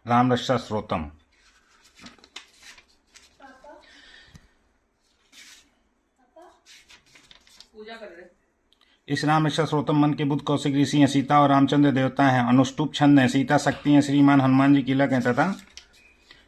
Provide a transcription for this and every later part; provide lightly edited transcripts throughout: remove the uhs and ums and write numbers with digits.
राम रक्षा स्त्रोतम। पूजा कर रहे। इस राम रक्षा स्त्रोतम मन के बुद्ध कौशिक ऋषि हैं, सीता और रामचंद्र देवता हैं, अनुष्टुप छंद हैं, सीता शक्ति हैं, श्रीमान हनुमान जी कीलक हैं तथा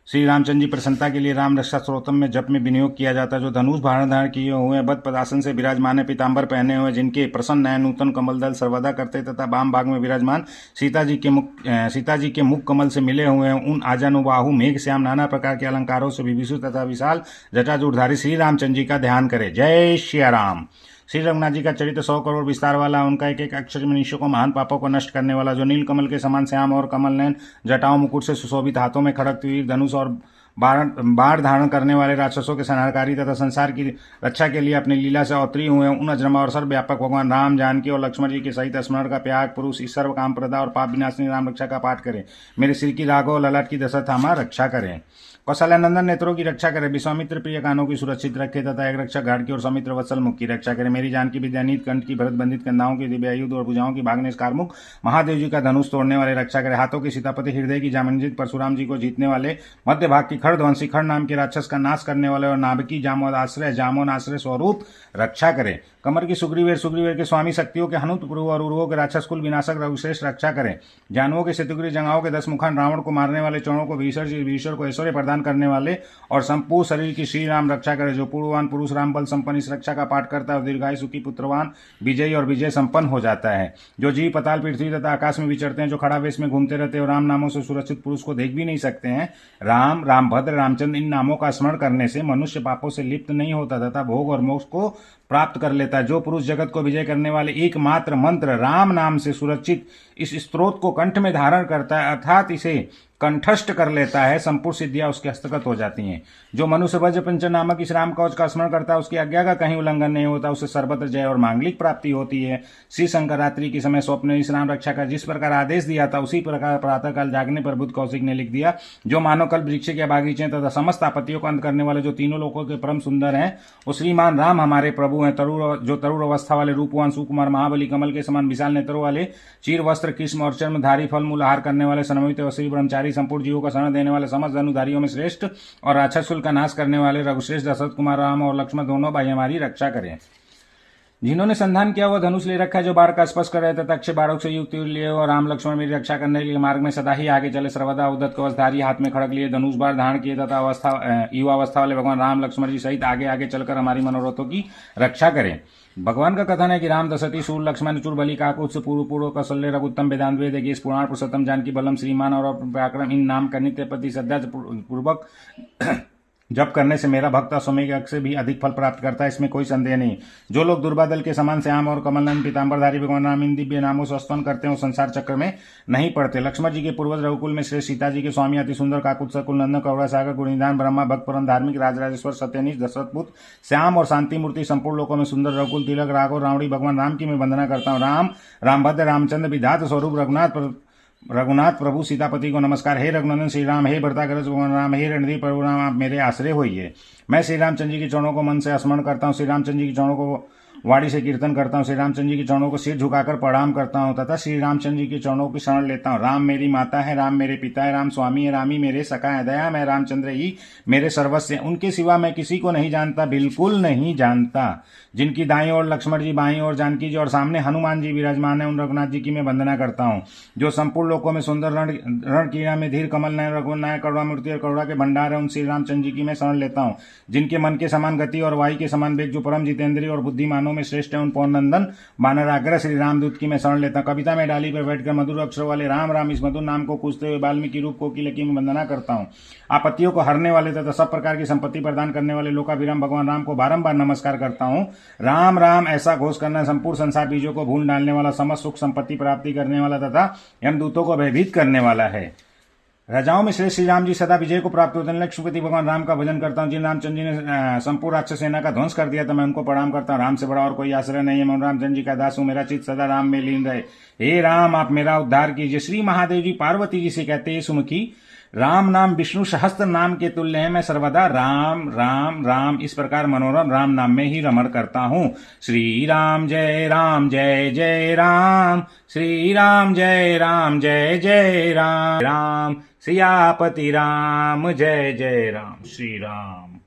श्री रामचंद्र जी प्रसन्नता के लिए राम रक्षा स्त्रोतम में जप में विनियोग किया जाता है। जो धनुष धारण किए हुए बद पदासन से विराजमान है, पीताम्बर पहने हुए, जिनके प्रसन्न नयन नूतन कमल दल सर्वदा करते तथा वाम भाग में विराजमान सीता जी के मुख कमल से मिले हुए हैं, उन आजानुबाहु मेघ श्याम नाना प्रकार के अलंकारों से विभूषित तथा विशाल जटाजूटधारी श्री रामचंद्र जी का ध्यान करें। जय श्री राम। श्री रघुनाथ जी का चरित्र 100 करोड़ विस्तार वाला, उनका एक एक अक्षर मनुष्य को महान पापों को नष्ट करने वाला, जो नील कमल के समान श्याम और कमल नयन, जटाओं मुकुट से सुशोभित, हाथों में खड़ग तीर धनुष और बाढ़ धारण करने वाले, राक्षसों के संहारकारी तथा संसार की रक्षा के लिए अपनी लीला से अवतरी हुए उन अजरमा और सर्वव्यापक भगवान राम, जानकी और लक्ष्मण जी के सहित स्मरण का त्याग पुरुष इस सर्व काम प्रदा और पाप विनाशनी राम रक्षा का पाठ करें। मेरे सिर की राघव ललाट की दशरथामा रक्षा करें। कौशल्यानंदन नेत्रों की रक्षा करे, विश्वामित्र प्रिय कानों की सुरक्षित रखे तथा एक रक्षा घाट की और सौमित्र वत्सल मुख की रक्षा करे। मेरी जान की विद्यानीत कंठ की भरत बंधित कंधाओं की दिव्यायुध और भुजाओं की भागने कारमुख महादेव जी का धनुष तोड़ने वाले रक्षा करे। हाथों की सीतापति हृदय की जामंजित परशुराम जी को जीतने वाले, मध्य भाग की खड़ध्वंसी खड़ नाम के राक्षस का नाश करने वाले और नाभिकी जामोन आश्रय स्वरूप रक्षा करे। कमर की सुग्रीवेर के स्वामी शक्तियों के हनुत पुरु और उर्वों के राक्षस कुल विनाशक रघुश्रेष्ठ रक्षा करें। जानुओं के शत्रुग्री जंगाओं के 10 मुखान रावण को मारने वाले, चौड़ों को भीषण को ऐश्वर्य प्रदान करने वाले और संपूर्ण शरीर की श्री राम रक्षा करे। जो पूर्ववान पुरुष राम बल संपन्न इस रक्षा का पाठ करता है और दीर्घायु सुखी पुत्रवान विजयी और विजय संपन्न हो जाता है। जो जीव पताल पृथ्वी तथा आकाश में विचरते हैं, जो खड़ा वेश में घूमते रहते हैं और राम नामों से सुरक्षित पुरुष को देख भी नहीं सकते हैं, राम, रामभद्र, रामचंद्र इन नामों का स्मरण करने से मनुष्य पापों से लिप्त नहीं होता तथा भोग और मोक्ष को प्राप्त कर लेता है। जो पुरुष जगत को विजय करने वाले एकमात्र मंत्र राम नाम से सुरक्षित इस स्तोत्र को कंठ में धारण करता है, अर्थात इसे कंठस्थ कर लेता है, संपूर्ण सिद्धियां उसके हस्तगत हो जाती हैं। जो मनुष्य वज्र पंचन नामक इस राम कवच का स्मरण करता है, उसकी आज्ञा का कहीं उल्लंघन नहीं होता, उसे सर्वत्र जय और मांगलिक प्राप्ति होती है। श्री शंकर रात्रि के समय स्वप्न में इस राम रक्षा का जिस प्रकार आदेश दिया था, उसी प्रकार प्रातःकाल जागने पर बुद्ध कौशिक ने लिख दिया। जो मानव कल वृक्ष के बागीचे तथा समस्त आपत्तियों को अंत करने वाले, जो तीनों लोकों के परम सुंदर हैं, वो श्रीमान राम हमारे प्रभु हैं। जो तरुण अवस्था वाले, रूपवान, सुकुमार, महाबली, कमल के समान विशाल नेत्रों वाले, चीर वस्त्र किस्म और चर्मधारी, फल मूल आहार करने वाले, सनमित श्री ब्रह्मचारी, संपूर्ण जीवों का शरण देने वाले, समस्त धनुधारियों में श्रेष्ठ और राक्षसकुल का नाश करने वाले रघुश्रेष्ठ दशरथ कुमार राम और लक्ष्मण दोनों भाई हमारी रक्षा करें। जिन्होंने संधान किया वो धनुष ले रखा है, जो बाढ़ का स्पर्श कर रहे तथा अक्षय बाढ़ों से युक्त लिए और राम लक्ष्मण मेरी रक्षा करने के लिए मार्ग में सदा ही आगे चले, सर्वदा उद्दत कवचधारी, हाथ में खड़ग लिए, धनुष बाढ़ धारण किए तथा युवावस्था वाले भगवान राम लक्ष्मण जी सहित आगे आगे चलकर हमारी मनोरथों की रक्षा करें। भगवान का कथन है कि राम दशरथी सूर लक्ष्मण चूर बलि काकुत्स पूर्व कौशल्य रघुत्तम वेदांत वेद इस पुराण पुरुषोत्तम जानकी बलम श्रीमान और पराक्रम इन नाम का नित्य प्रति श्रद्धा पूर्वक जप करने से मेरा भक्त अश्वमेघ से भी अधिक फल प्राप्त करता है, इसमें कोई संदेह नहीं। जो लोग दुर्बादल के समान श्याम और कमलनयन पीताम्बरधारी भगवान राम इन दिव्य नामों से स्तवन करते हैं, संसार चक्र में नहीं पड़ते। लक्ष्मण जी के पूर्वज रघुकुल में श्रेष्ठ, सीता जी के स्वामी अति सुंदर काकुत्स कुल नंदन कौड़ा सागर गुणिधान ब्रह्मा भक्त परम धार्मिक राजराजेश्वर सत्यनिष्ठ दशरथ पुत्र श्याम और शांति मूर्ति संपूर्ण लोकों में सुंदर रघुकुल तिलक राघव रावड़ी भगवान राम की मैं वंदना करता हूँ। राम, रामभद्र, रामचंद्र विधात स्वरूप रघुनाथ प्रभु सीतापति को नमस्कार। हे रघुनंदन श्री राम, हे भरताग्रज भगवान राम, हे रणधीर प्रभु राम, आप मेरे आश्रय होइए। मैं श्री रामचंद्र जी के चरणों को मन से स्मरण करता हूँ, श्री रामचंद्र जी के चरणों को वाणी से कीर्तन करता हूँ, श्री रामचंद्र जी के चरणों को सिर झुकाकर प्रणाम करता हूँ तथा श्री रामचंद्र जी के चरणों की शरण लेता हूँ। राम मेरी माता है, राम मेरे पिता है, राम स्वामी है, राम ही मेरे सखा है, दया मैं रामचंद्र ही मेरे सर्वस्व है। उनके सिवा मैं किसी को नहीं जानता, बिल्कुल नहीं जानता। जिनकी दाईं ओर लक्ष्मण जी, बाईं ओर जानकी जी और सामने हनुमान जी विराजमान है, उन रघुनाथ जी की मैं वंदना करता हूँ। जो संपूर्ण लोकों में सुंदर रण कीड़ा में धीर कमल नयन रघुवर नायक करुणा मूर्ति और करुणा के भंडार है, उन श्री रामचंद्र जी की मैं शरण लेता हूँ। जिनके मन के समान गति और वायु के समान वेग, जो परम जितेंद्रिय और बुद्धिमानों में श्रेष्ठ है, उन पौननंदन वानराग्रह श्री रामदूत की मैं शरण लेता हूँ। कविता में डाली पर बैठकर मधुर अक्षर वाले राम राम इस मधुर नाम को पूछते हुए वाल्मीकि रूप कोकिल की मैं वंदना करता हूँ। आपत्तियों को हरने वाले तथा सब प्रकार की संपत्ति प्रदान करने वाले लोकाभिराम भगवान राम को बारंबार नमस्कार करता हूँ। राम राम ऐसा घोष करना संपूर्ण संसार बीजों को भूल डालने वाला, समस्त सुख संपत्ति प्राप्ति करने वाला तथा यमदूतों को भयभीत करने वाला है। राजाओं में श्री राम जी सदा विजय को प्राप्त होते हैं। लक्ष्मीपति भगवान राम का भजन करता हूँ। जिन रामचंद्र जी ने संपूर्ण राक्षस सेना का ध्वंस कर दिया था, मैं उनको प्रणाम करता हूँ। राम से बड़ा और कोई आश्रय नहीं है, मैं रामचंद्र जी का दास हूँ, मेरा चित्त सदा राम में लीन रहे। हे राम आप मेरा उद्धार कीजिए। श्री महादेव जी पार्वती जी से कहते हैं, सुमुखी राम नाम विष्णु सहस्त्र नाम के तुल्य है। मैं सर्वदा राम राम राम इस प्रकार मनोरम राम नाम में ही रमण करता हूँ। श्री राम जय जय जय राम, श्री राम जय जय राम, राम सियापति राम जय जय राम। श्री राम।